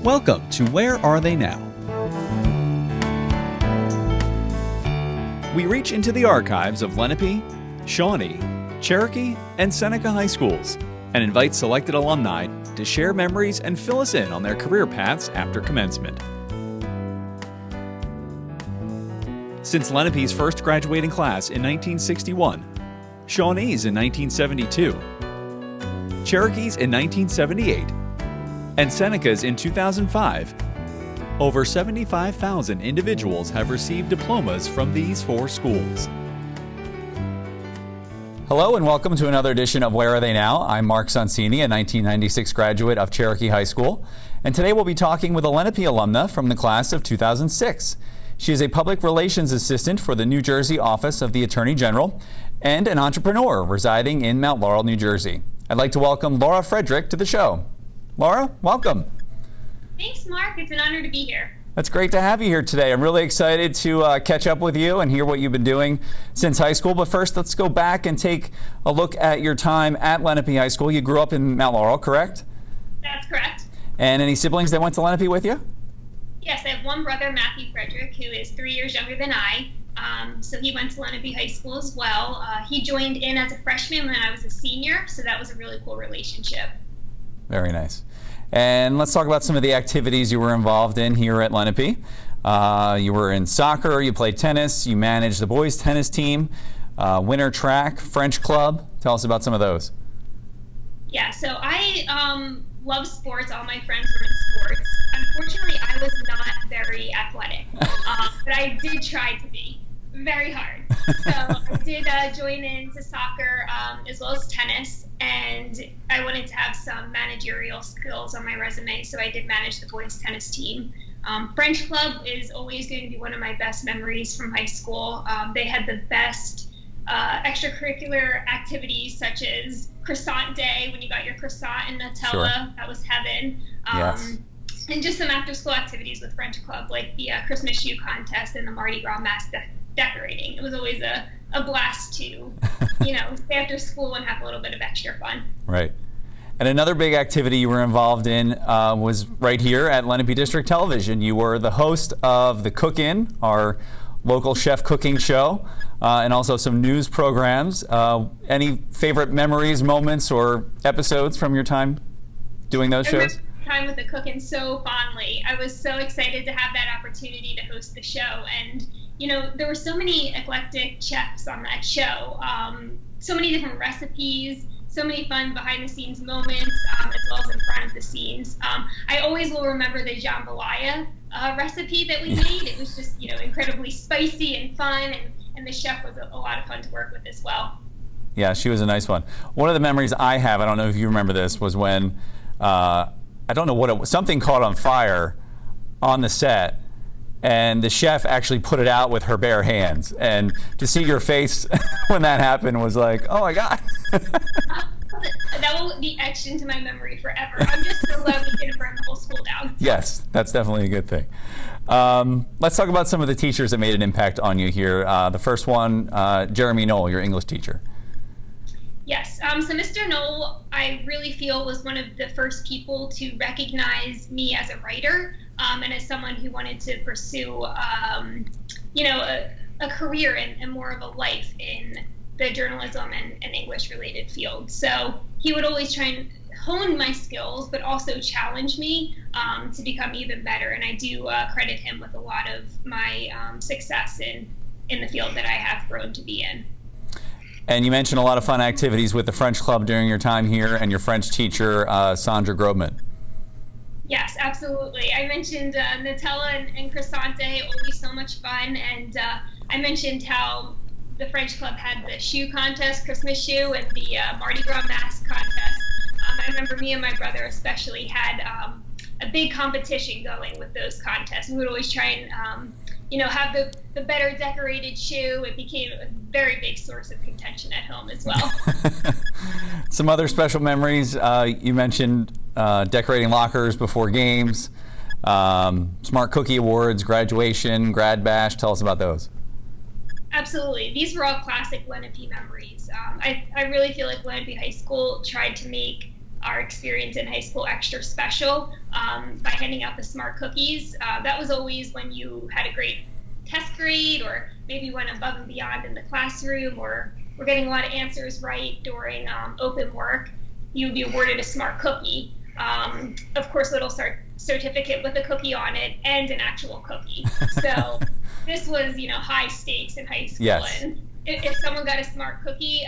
Welcome to Where Are They Now? We reach into the archives of Lenape, Shawnee, Cherokee, and Seneca High Schools and invite selected alumni to share memories and fill us in on their career paths after commencement. Since Lenape's first graduating class in 1961, Shawnee's in 1972, Cherokee's in 1978, and Seneca's in 2005, over 75,000 individuals have received diplomas from these four schools. Hello and welcome to another edition of Where Are They Now? I'm Mark Sonsini, a 1996 graduate of Cherokee High School, and today we'll be talking with a Lenape alumna from the class of 2006. She is a public relations assistant for the New Jersey Office of the Attorney General and an entrepreneur residing in Mount Laurel, New Jersey. I'd like to welcome Laura Fredrick to the show. Laura, welcome. Thanks, Mark. It's an honor to be here. It's great to have you here today. I'm really excited to catch up with you and hear what you've been doing since high school. But first, let's go back and take a look at your time at Lenape High School. You grew up in Mount Laurel, correct? That's correct. And any siblings that went to Lenape with you? Yes, I have one brother, Matthew Fredrick, who is 3 years younger than I. So he went to Lenape High School as well. He joined in as a freshman when I was a senior, so that was a really cool relationship. Very nice. And let's talk about some of the activities you were involved in here at Lenape. You were in soccer, you played tennis, you managed the boys tennis team, winter track, French club. Tell us about some of those. Yeah, so I love sports. All my friends were in sports. Unfortunately, I was not very athletic, but I did try to be very hard. So I did join into soccer as well as tennis, and I wanted to have some managerial skills on my resume, so I did manage the boys tennis team. French club is always going to be one of my best memories from high school. They had the best extracurricular activities, such as croissant day, when you got your croissant and Nutella. Sure. That was heaven. Yes. And just some after-school activities with French club, like the Christmas shoe contest and the Mardi Gras mask decorating. It was always a blast to, stay after school and have a little bit of extra fun. Right. And another big activity you were involved in was right here at Lenape District Television. You were the host of the Cook-In, our local chef cooking show, and also some news programs. Any favorite memories, moments, or episodes from your time doing those shows? Time with the Cook-In so fondly. I was so excited to have that opportunity to host the show, and there were so many eclectic chefs on that show, so many different recipes, so many fun behind the scenes moments, as well as in front of the scenes. I always will remember the jambalaya recipe that we made. It was just incredibly spicy and fun, and the chef was a lot of fun to work with as well. Yeah, she was a nice one. One of the memories I have, I don't know if you remember this, was when I don't know what it was, something caught on fire on the set, and the chef actually put it out with her bare hands. And to see your face when that happened was like, oh my God. That will be etched into my memory forever. I'm just so glad we didn't burn the whole school down. Yes, that's definitely a good thing. Let's talk about some of the teachers that made an impact on you here. The first one, Jeremy Knoll, your English teacher. Yes, so Mr. Knoll, I really feel, was one of the first people to recognize me as a writer and as someone who wanted to pursue, a career and more of a life in the journalism and English-related field. So he would always try and hone my skills, but also challenge me to become even better. And I do credit him with a lot of my success in the field that I have grown to be in. And you mentioned a lot of fun activities with the French Club during your time here and your French teacher, Sandra Grobman. Yes, absolutely. I mentioned Nutella and croissant day, always so much fun. And I mentioned how the French Club had the shoe contest, Christmas shoe, and the Mardi Gras mask contest. I remember me and my brother especially had a big competition going with those contests. We would always try and have the better decorated shoe. It became a very big source of contention at home as well. Some other special memories. You mentioned decorating lockers before games, Smart Cookie Awards, graduation, grad bash. Tell us about those. Absolutely. These were all classic Lenape memories. I really feel like Lenape High School tried to make our experience in high school extra special by handing out the smart cookies. That was always when you had a great test grade, or maybe went above and beyond in the classroom, or were getting a lot of answers right during open work. You would be awarded a smart cookie. Of course, little certificate with a cookie on it and an actual cookie. So this was, high stakes in high school. Yes. And if someone got a smart cookie,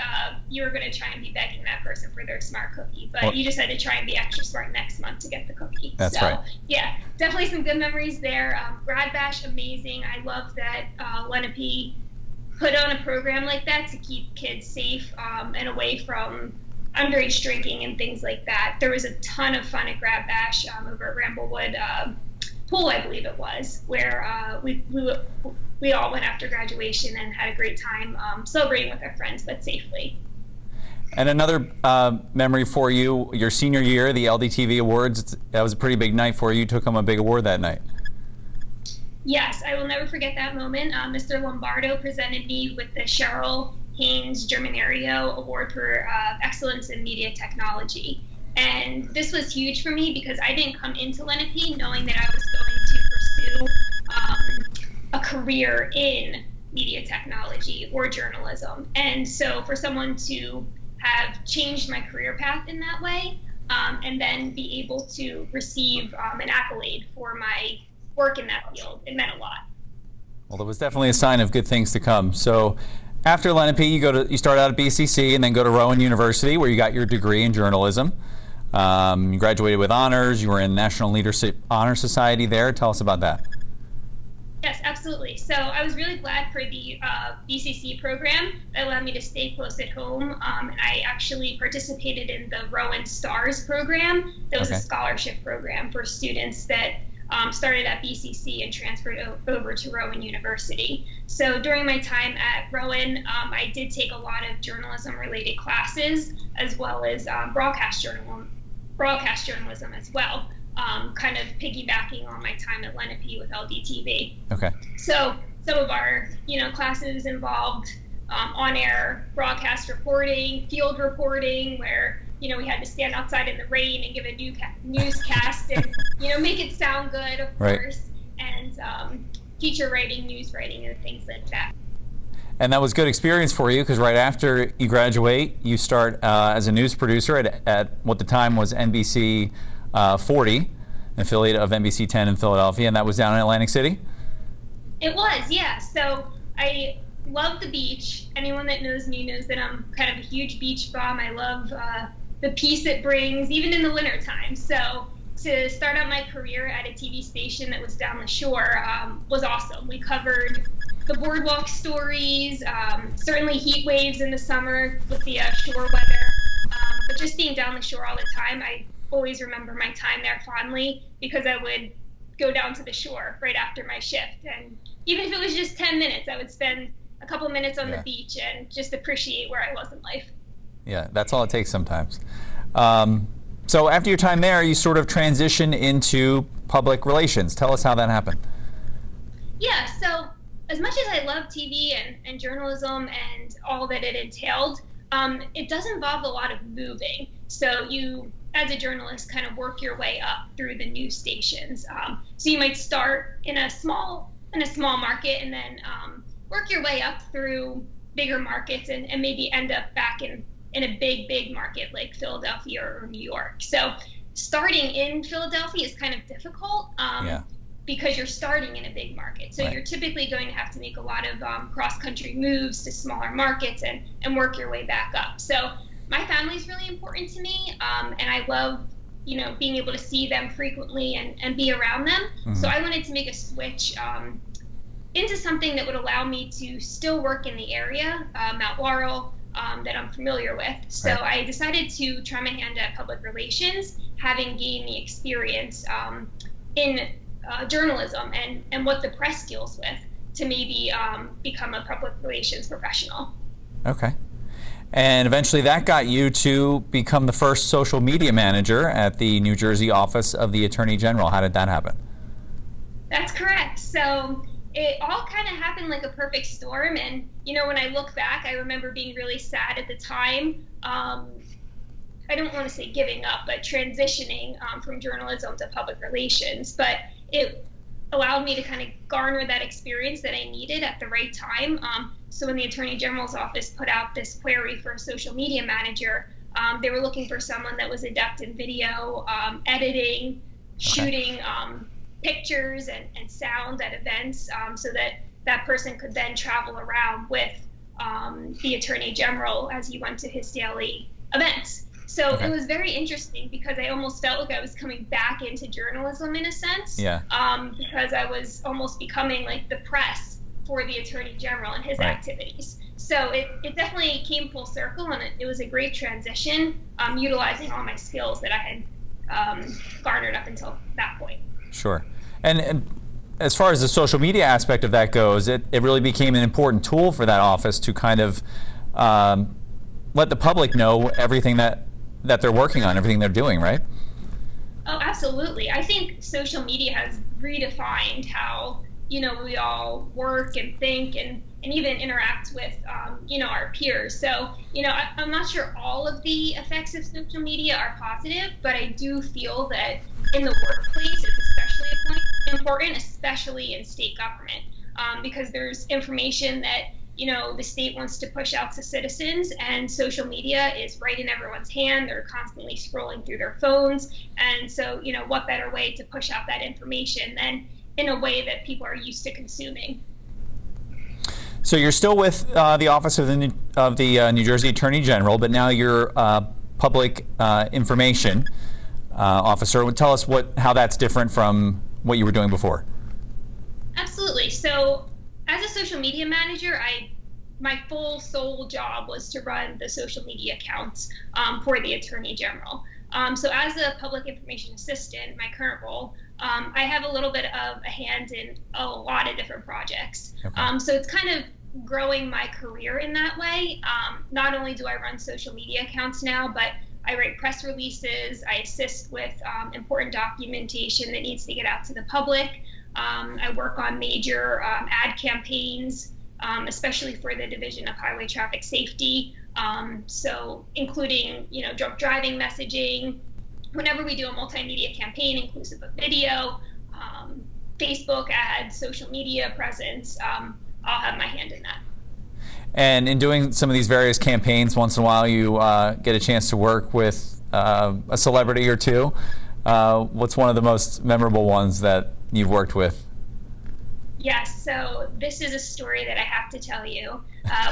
you were going to try and be begging that person for their smart cookie. But you just had to try and be extra smart next month to get the cookie. That's right. Yeah, definitely some good memories there. Grad Bash, amazing. I love that Lenape put on a program like that to keep kids safe and away from underage drinking and things like that. There was a ton of fun at Grad Bash over at Ramblewood Pool, I believe it was, where we all went after graduation and had a great time celebrating with our friends, but safely. And another memory for you, your senior year, the LDTV Awards, that was a pretty big night for you. You took home a big award that night. Yes, I will never forget that moment. Mr. Lombardo presented me with the Cheryl Haynes Germanario Award for Excellence in Media Technology. And this was huge for me because I didn't come into Lenape knowing that I was going to pursue a career in media technology or journalism. And so for someone to have changed my career path in that way, and then be able to receive an accolade for my work in that field, it meant a lot. Well, it was definitely a sign of good things to come. So after Lenape, you start out at BCC and then go to Rowan University, where you got your degree in journalism. You graduated with honors. You were in National Leadership Honor Society there. Tell us about that. Yes, absolutely. So I was really glad for the BCC program that allowed me to stay close at home. And I actually participated in the Rowan Stars program. That was a scholarship program for students that started at BCC and transferred over to Rowan University. So during my time at Rowan, I did take a lot of journalism-related classes, as well as broadcast journalism as well, kind of piggybacking on my time at Lenape with LDTV. Okay. So some of our, classes involved on-air broadcast reporting, field reporting, where we had to stand outside in the rain and give a newscast and, make it sound good, of course, and feature writing, news writing, and things like that. And that was good experience for you because right after you graduate, you start as a news producer at what the time was NBC 40, an affiliate of NBC 10 in Philadelphia, and that was down in Atlantic City? It was, yeah. So I love the beach. Anyone that knows me knows that I'm kind of a huge beach bum. I love the peace it brings, even in the wintertime. So to start out my career at a TV station that was down the shore was awesome. We covered the boardwalk stories, certainly heat waves in the summer with the shore weather, but just being down the shore all the time, I always remember my time there fondly because I would go down to the shore right after my shift. And even if it was just 10 minutes, I would spend a couple minutes on the beach and just appreciate where I was in life. Yeah, that's all it takes sometimes. So after your time there, you sort of transition into public relations. Tell us how that happened. Yeah, so as much as I love TV and journalism and all that it entailed, it does involve a lot of moving. So you, as a journalist, kind of work your way up through the news stations. So you might start in a small market and then work your way up through bigger markets and maybe end up back in a big market like Philadelphia or New York. So starting in Philadelphia is kind of difficult because you're starting in a big market. So you're typically going to have to make a lot of cross-country moves to smaller markets and work your way back up. So my family is really important to me, and I love being able to see them frequently and be around them. Mm-hmm. So I wanted to make a switch into something that would allow me to still work in the area, Mount Laurel, that I'm familiar with. So I decided to try my hand at public relations, having gained the experience in journalism and what the press deals with to maybe become a public relations professional. Okay. And eventually that got you to become the first social media manager at the New Jersey office of the Attorney General. How did that happen? That's correct. So it all kind of happened like a perfect storm. And, when I look back, I remember being really sad at the time. I I don't want to say giving up, but transitioning from journalism to public relations. But it allowed me to kind of garner that experience that I needed at the right time. So when the Attorney General's office put out this query for a social media manager, they were looking for someone that was adept in video, editing, shooting pictures and sound at events, so that person could then travel around with the Attorney General as he went to his daily events. So it was very interesting because I almost felt like I was coming back into journalism in a sense, because I was almost becoming like the press for the Attorney General and his activities. So it definitely came full circle, and it was a great transition, utilizing all my skills that I had garnered up until that point. Sure. And as far as the social media aspect of that goes, it really became an important tool for that office to kind of let the public know everything that they're working on, everything they're doing, right? Oh, absolutely. I think social media has redefined how, we all work and think and even interact with, our peers. So, I'm not sure all of the effects of social media are positive, but I do feel that in the workplace, it's especially important, especially in state government, because there's information that, the state wants to push out to citizens, and social media is right in everyone's hand. They're constantly scrolling through their phones. And so, what better way to push out that information than in a way that people are used to consuming? So you're still with the Office of the New Jersey Attorney General, but now you're public information officer. Tell us how that's different from what you were doing before. Absolutely. So as a social media manager, my full sole job was to run the social media accounts for the Attorney General. So as a public information assistant, my current role, I have a little bit of a hand in a lot of different projects. So it's kind of growing my career in that way. Not only do I run social media accounts now, but I write press releases. I assist with important documentation that needs to get out to the public. I work on major ad campaigns, especially for the Division of Highway Traffic Safety. So including, drunk driving messaging. Whenever we do a multimedia campaign inclusive of video, Facebook ads, social media presence, I'll have my hand in that. And in doing some of these various campaigns, once in a while you get a chance to work with a celebrity or two. What's one of the most memorable ones that you've worked with? Yes, so this is a story that I have to tell you.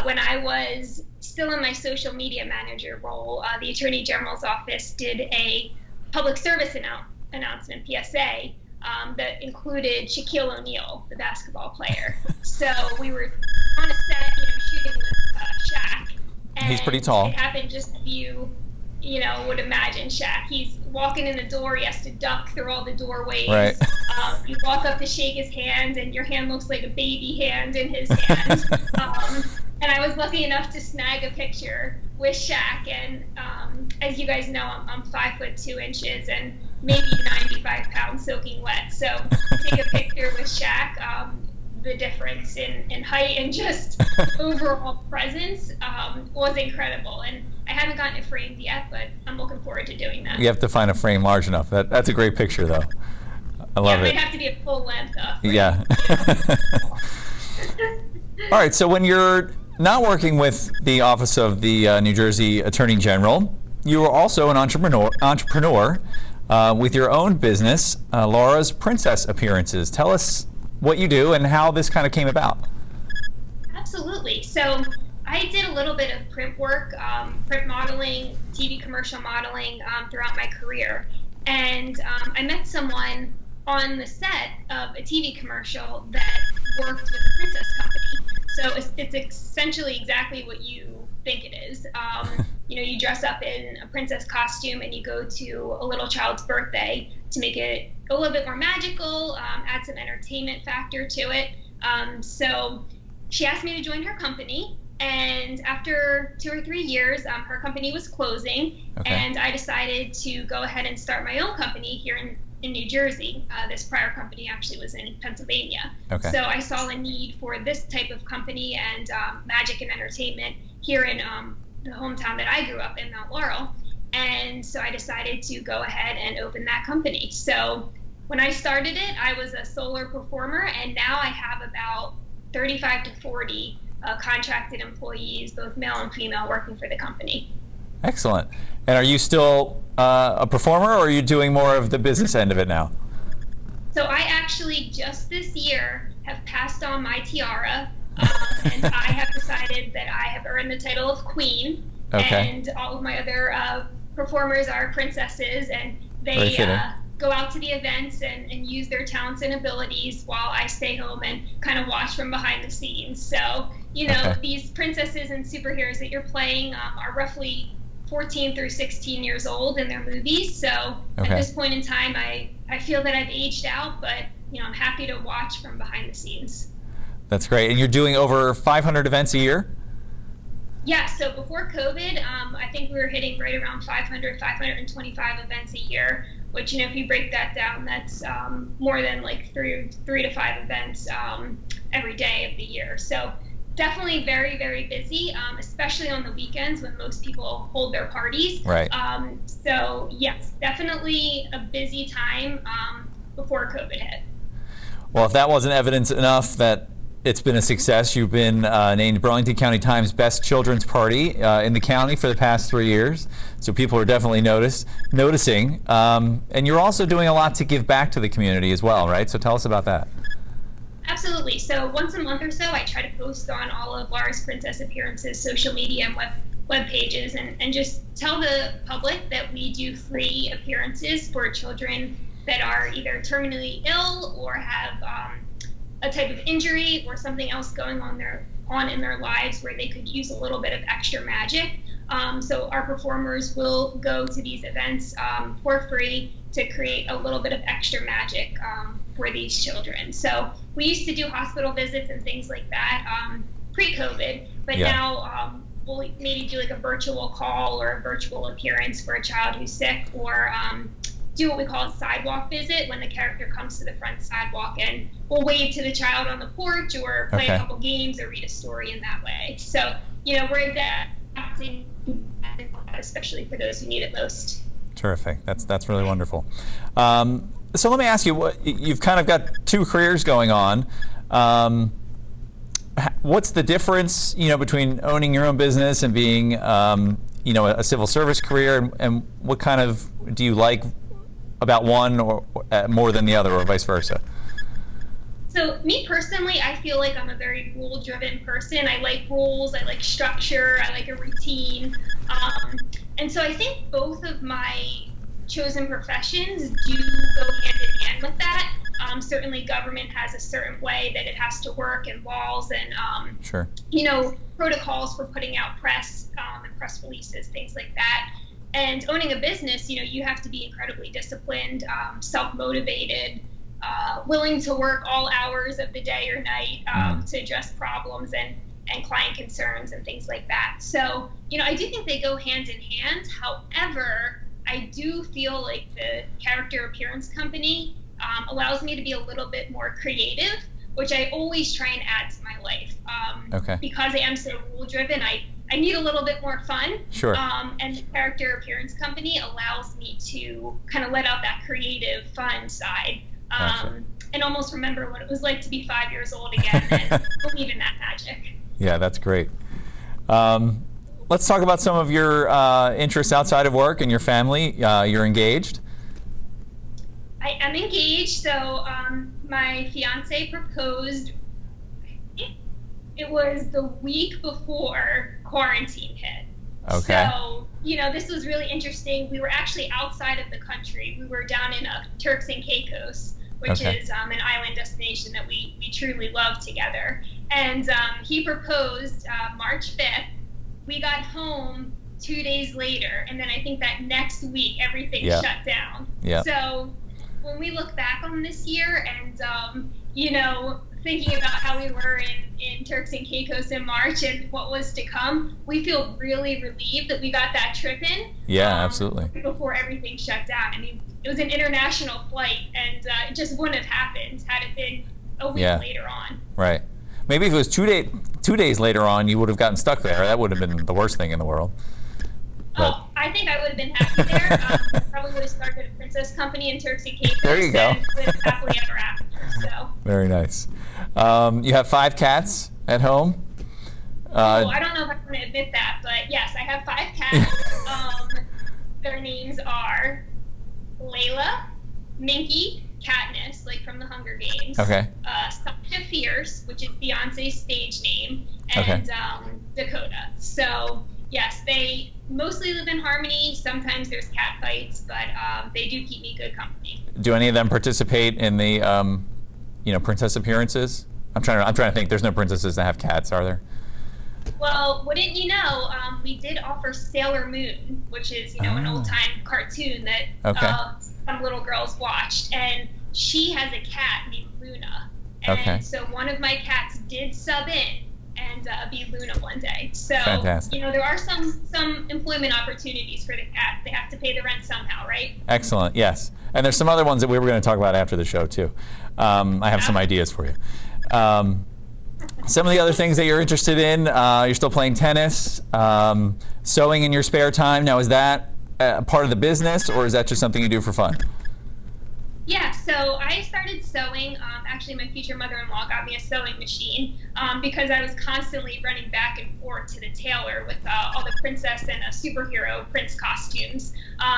When I was still in my social media manager role, the Attorney General's office did a public service announcement, PSA, that included Shaquille O'Neal, the basketball player. So we were on a set, shooting with Shaq. And he's pretty tall. It happened just as you, would imagine Shaq. He's walking in the door. He has to duck through all the doorways. Right. You walk up to shake his hand, and your hand looks like a baby hand in his hand. And I was lucky enough to snag a picture with Shaq. And as you guys know, I'm 5'2" and maybe 95 pounds soaking wet. So to take a picture with Shaq, the difference in height and just overall presence was incredible. And I haven't gotten it framed yet, but I'm looking forward to doing that. You have to find a frame large enough. That's a great picture, though. I love it. It'd have to be a full length frame. Yeah. All right, so when you're not working with the Office of the New Jersey Attorney General, you are also an entrepreneur with your own business, Laura's Princess Appearances. Tell us what you do and how this kind of came about. Absolutely. So I did a little bit of print work, print modeling, TV commercial modeling throughout my career. And I met someone on the set of a TV commercial that worked with a princess company. So it's essentially exactly what you think it is. You dress up in a princess costume and you go to a little child's birthday to make it a little bit more magical, add some entertainment factor to it. So she asked me to join her company, and after 2 or 3 years, her company was closing, and I decided to go ahead and start my own company here in New Jersey. This prior company actually was in Pennsylvania. So I saw a need for this type of company and magic and entertainment here in the hometown that I grew up in, Mount Laurel. And And so I decided to go ahead and open that company. So when I started it, I was a solar performer, and now I have about 35 to 40 contracted employees, both male and female, working for the company. Excellent. And are you still a performer, or are you doing more of the business end of it now? So I actually just this year have passed on my tiara, and I have decided that I have earned the title of queen. Okay. And all of my other performers are princesses, and they go out to the events and use their talents and abilities while I stay home and kind of watch from behind the scenes. So, these princesses and superheroes that you're playing are roughly 14 through 16 years old in their movies. So at this point in time, I feel that I've aged out, but I'm happy to watch from behind the scenes. That's great. And you're doing over 500 events a year? Yeah, so before COVID, I think we were hitting right around 525 events a year, which, if you break that down, that's more than like three to five events every day of the year. So definitely very, very busy, especially on the weekends when most people hold their parties. Right. So yes, definitely a busy time before COVID hit. Well, if that wasn't evidence enough that it's been a success, you've been named Burlington County Times Best Children's Party in the county for the past 3 years. So people are definitely noticing. And you're also doing a lot to give back to the community as well, right? So tell us about that. Absolutely. So once a month or so, I try to post on all of Laura's Princess Appearances social media and web pages, and just tell the public that we do free appearances for children that are either terminally ill or have a type of injury or something else going on in their lives where they could use a little bit of extra magic. So our performers will go to these events for free to create a little bit of extra magic for these children. So we used to do hospital visits and things like that pre-COVID, but now we'll maybe do like a virtual call or a virtual appearance for a child who's sick, or do what we call a sidewalk visit, when the character comes to the front sidewalk and we'll wave to the child on the porch or play a couple games or read a story in that way. So, we're adapting, especially for those who need it most. Terrific. That's really wonderful. So let me ask you, you've kind of got two careers going on. What's the difference, between owning your own business and being, a civil service career, and what kind of do you like about one or more than the other, or vice versa? So me personally, I feel like I'm a very rule-driven person. I like rules, I like structure, I like a routine. And so I think both of my chosen professions do go hand in hand with that. Certainly government has a certain way that it has to work, and laws and, sure. Protocols for putting out press and press releases, things like that. And owning a business, you have to be incredibly disciplined, self-motivated, willing to work all hours of the day or night to address problems and client concerns and things like that. So, I do think they go hand in hand. However, I do feel like the character appearance company allows me to be a little bit more creative, which I always try and add to my life. Because I am so rule-driven, I need a little bit more fun. Sure. And the character appearance company allows me to kind of let out that creative, fun side. And almost remember what it was like to be 5 years old again and believe in that magic. Yeah, that's great. Let's talk about some of your interests outside of work and your family. You're engaged? I am engaged. So my fiance proposed, it was the week before quarantine hit. Okay. So, this was really interesting. We were actually outside of the country. We were down in Turks and Caicos, which is an island destination that we truly love together. And he proposed March 5th. We got home 2 days later, and then I think that next week everything shut down. Yeah. So when we look back on this year and, thinking about how we were in Turks and Caicos in March and what was to come, we feel really relieved that we got that trip in. Yeah, absolutely. Before everything shut down. I mean, it was an international flight, and it just wouldn't have happened had it been a week later on. Right. Maybe if it was 2 days later on, you would have gotten stuck there. That would have been the worst thing in the world. But, I think I would have been happy there. Probably would have started a princess company in Turks and Caicos. There you go. And lived happily ever after. So. Very nice. You have 5 cats at home? I don't know if I want to admit that, but yes, I have 5 cats. Their names are Layla, Minky, Katniss, like from the Hunger Games. Okay. Sasha Fierce, which is Beyonce's stage name, and Dakota. So yes, they mostly live in harmony. Sometimes there's cat fights, but they do keep me good company. Do any of them participate in the, princess appearances? I'm trying to think. There's no princesses that have cats, are there? Well, wouldn't you know, we did offer Sailor Moon, which is, an old-time cartoon that some little girls watched, and she has a cat named Luna. And so one of my cats did sub in and be Luna one day. So, fantastic. There are some employment opportunities for the cat. They have to pay the rent somehow, right? Excellent, yes. And there's some other ones that we were going to talk about after the show, too. I have some ideas for you. Some of the other things that you're interested in, you're still playing tennis, sewing in your spare time. Now, is that part of the business, or is that just something you do for fun? Yeah, so I started sewing. Actually, my future mother-in-law got me a sewing machine because I was constantly running back and forth to the tailor with all the princess and superhero prince costumes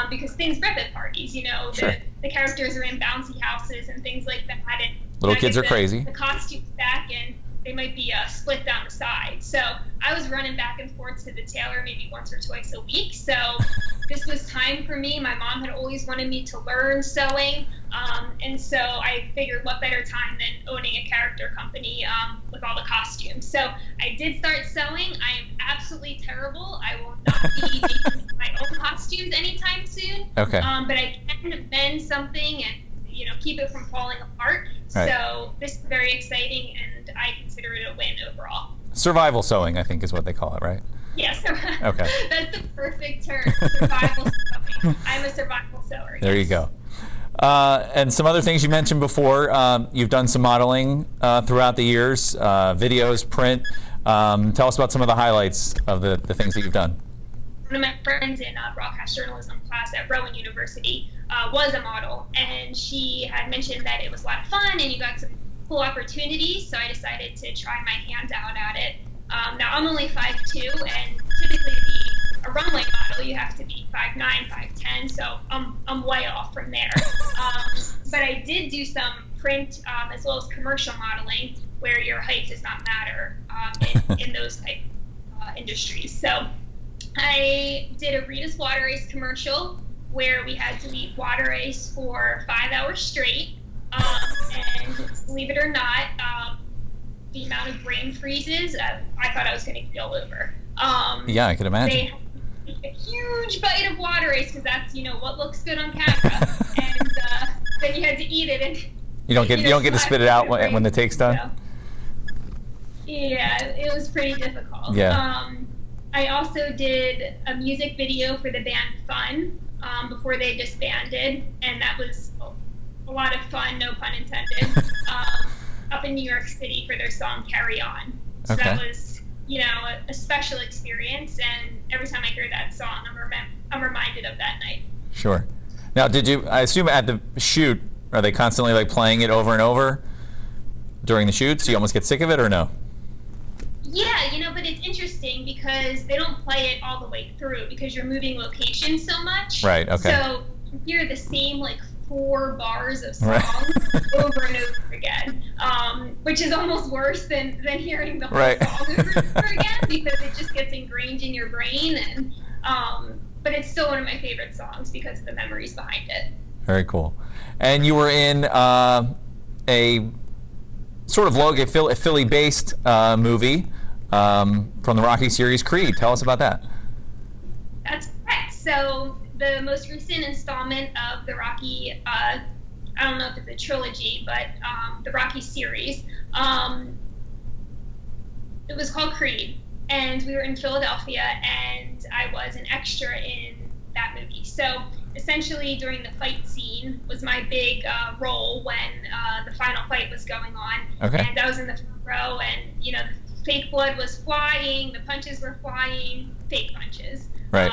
because things rip at parties. Sure. The characters are in bouncy houses and things like that. And little kids are crazy. The costumes back and they might be split down the side. So I was running back and forth to the tailor maybe once or twice a week. So this was time for me. My mom had always wanted me to learn sewing. And so I figured what better time than owning a character company with all the costumes. So I did start sewing. I am absolutely terrible. I will not be making my own costumes anytime soon. Okay. But I can mend something and keep it from falling apart. Right. So this is very exciting, and I consider it a win overall. Survival sewing, I think, is what they call it, right? Yes. Okay. That's the perfect term. Survival sewing. I'm a survival sewer. There you go. And some other things you mentioned before. You've done some modeling throughout the years, videos, print. Tell us about some of the highlights of the things that you've done. One of my friends in broadcast journalism class at Rowan University was a model, and she had mentioned that it was a lot of fun and you got some cool opportunities, so I decided to try my hand out at it. Now, I'm only 5'2", and typically to be a runway model, you have to be 5'9", 5'10", so I'm way off from there. But I did do some print as well as commercial modeling where your height does not matter in those type industries. So I did a Rita's Water Ice commercial where we had to eat water ice for 5 hours straight. And believe it or not, the amount of brain freezes, I thought I was going to keel over. Yeah, I can imagine. They had a huge bite of water ice because that's, what looks good on camera. And then you had to eat it. And you don't get to spit it out when the take's done? So, yeah, it was pretty difficult. Yeah. I also did a music video for the band Fun before they disbanded, and that was a lot of fun, no pun intended, up in New York City for their song Carry On. So that was, a special experience, and every time I hear that song, I'm reminded of that night. Sure. Now, I assume at the shoot, are they constantly playing it over and over during the shoot, so you almost get sick of it, or no? Yeah, but it's interesting because they don't play it all the way through because you're moving locations so much. Right, okay. So you hear the same 4 bars of songs over and over again, which is almost worse than hearing the whole song over and over again because it just gets ingrained in your brain. And but it's still one of my favorite songs because of the memories behind it. Very cool. And you were in a sort of Logan, a Philly-based movie from the Rocky series, Creed. Tell us about that. That's correct. So the most recent installment of the Rocky, I don't know if it's a trilogy, but the Rocky series, it was called Creed. And we were in Philadelphia, and I was an extra in that movie. So essentially during the fight scene was my big role when the final fight was going on. Okay. And I was in the front row, and the fake blood was flying, the punches were flying, fake punches. Right.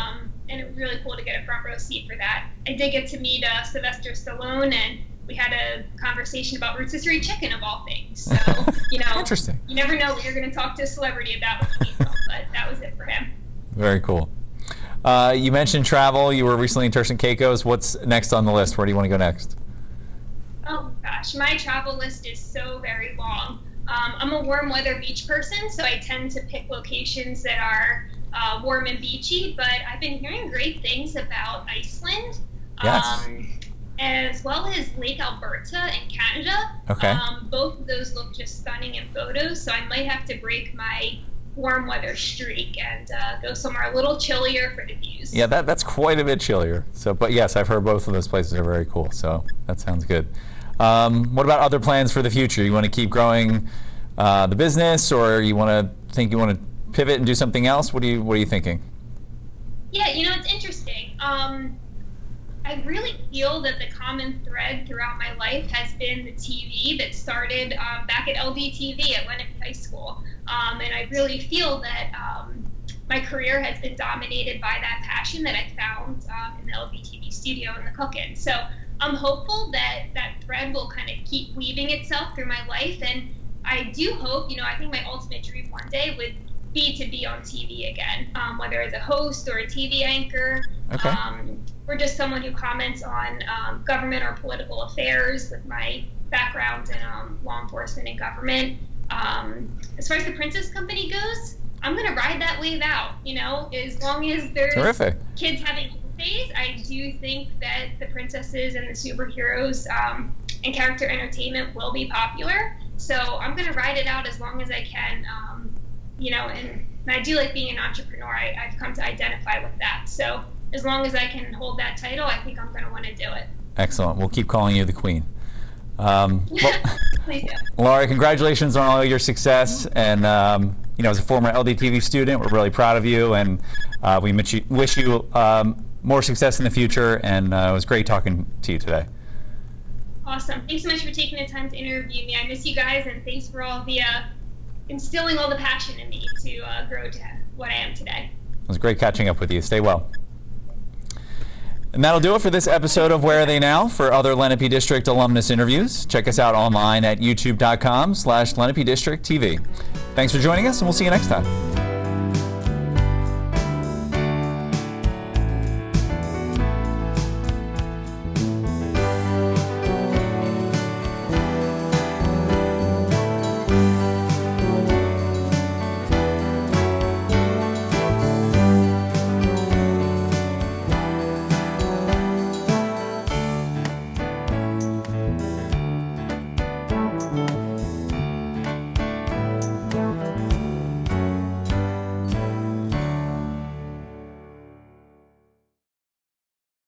and it was really cool to get a front row seat for that. I did get to meet Sylvester Stallone, and we had a conversation about rotisserie chicken of all things. So, Interesting. You never know what you're going to talk to a celebrity about when you meet them, but that was it for him. Very cool. You mentioned travel. You were recently in Turks and Caicos. What's next on the list? Where do you want to go next? Oh gosh, my travel list is so very long. I'm a warm weather beach person, so I tend to pick locations that are warm and beachy, but I've been hearing great things about Iceland. Yes. As well as Lake Alberta in Canada. Okay. Both of those look just stunning in photos, so I might have to break my warm weather streak and go somewhere a little chillier for the views. Yeah, that's quite a bit chillier. So, but yes, I've heard both of those places are very cool. So that sounds good. What about other plans for the future? You want to keep growing the business, or you want to pivot and do something else? What are you thinking? Yeah, it's interesting. I really feel that the common thread throughout my life has been the TV that started back at LDTV at Lenape High School. And I really feel that my career has been dominated by that passion that I found in the LDTV studio in the cook-in. So I'm hopeful that that thread will kind of keep weaving itself through my life. And I do hope, I think my ultimate dream one day would be to be on TV again, whether as a host or a TV anchor. Okay. Or just someone who comments on government or political affairs with my background in law enforcement and government. As far as the Princess Company goes, I'm going to ride that wave out, as long as there's Terrific. Kids having phase. I do think that the princesses and the superheroes and character entertainment will be popular. So I'm going to ride it out as long as I can, and I do like being an entrepreneur. I've come to identify with that. So as long as I can hold that title, I think I'm going to want to do it. Excellent. We'll keep calling you the Queen. Please do. Laurie, congratulations on all your success. And, as a former LDTV student, we're really proud of you. And we wish you more success in the future. And it was great talking to you today. Awesome. Thanks so much for taking the time to interview me. I miss you guys. And thanks for all the instilling all the passion in me to grow to what I am today. It was great catching up with you. Stay well. And that'll do it for this episode of Where Are They Now? For other Lenape District alumnus interviews, check us out online at youtube.com/Lenape District TV. Thanks for joining us, and we'll see you next time.